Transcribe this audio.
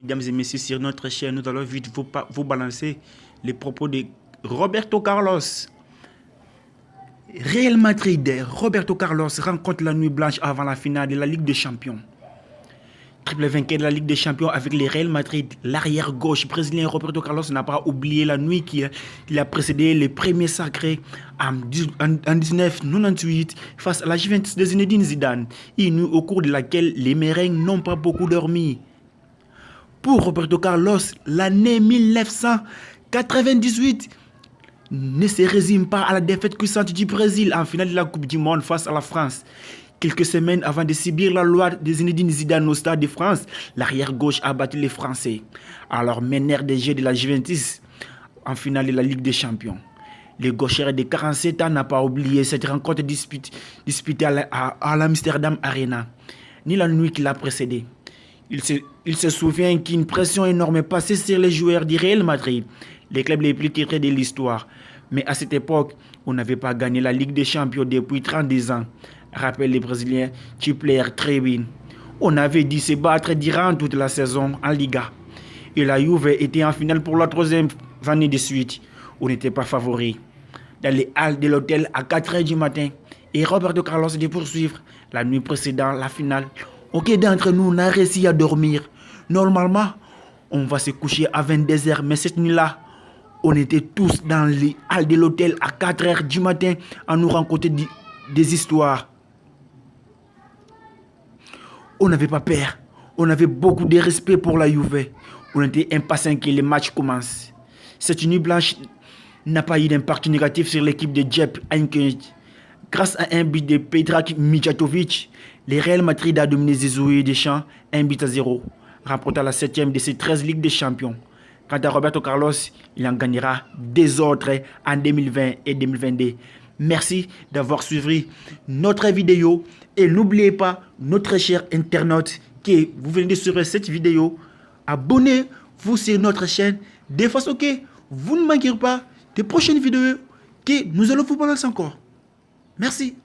Mesdames et messieurs, sur notre chaîne, nous allons vite vous balancer les propos de Roberto Carlos. Real Madrid, Roberto Carlos rencontre la nuit blanche avant la finale de la Ligue des Champions. Triple vainqueur de la Ligue des Champions avec le Real Madrid, l'arrière gauche brésilien Roberto Carlos n'a pas oublié la nuit qui a précédé le premier sacré en 1998 face à la Juventus de Zinedine Zidane, une nuit au cours de laquelle les merengues n'ont pas beaucoup dormi. Pour Roberto Carlos, l'année 1998 ne se résume pas à la défaite cuisante du Brésil en finale de la Coupe du Monde face à la France. Quelques semaines avant de subir la loi de Zinedine Zidane au Stade de France, l'arrière-gauche a battu les Français, alors meneur des Jeux de la Juventus en finale de la Ligue des Champions. Le gaucher de 47 ans n'a pas oublié cette rencontre disputée à l'Amsterdam Arena, ni la nuit qui l'a précédée. Il se souvient qu'une pression énorme est passée sur les joueurs du Real Madrid, les clubs les plus titrés de l'histoire. Mais à cette époque, on n'avait pas gagné la Ligue des Champions depuis 32 ans, rappelle le Brésilien Tipler Trevin. On avait dû se battre durant toute la saison en Liga. Et la Juve était en finale pour la troisième année de suite. On n'était pas favori. Dans les halles de l'hôtel à 4 h du matin, et Roberto Carlos de poursuivre la nuit précédant la finale. Aucun d'entre nous n'a réussi à dormir. Normalement, on va se coucher à 22 h, mais cette nuit-là, on était tous dans les halles de l'hôtel à 4 h du matin à nous raconter des histoires. On n'avait pas peur. On avait beaucoup de respect pour la Juve. On était impatients que le match commence. Cette nuit blanche n'a pas eu d'impact négatif sur l'équipe de Jupp Heynckes. Grâce à un but de Predrag Mijatovic, le Real Madrid a dominé Zizou Deschamps 1-0, remportant la 7e de ses 13 Ligues des Champions. Quant à Roberto Carlos, il en gagnera des autres en 2020 et 2022. Merci d'avoir suivi notre vidéo et n'oubliez pas, notre cher internaute, que vous venez de suivre cette vidéo, abonnez-vous sur notre chaîne de façon que vous ne manquerez pas des prochaines vidéos que nous allons vous balancer encore. Merci.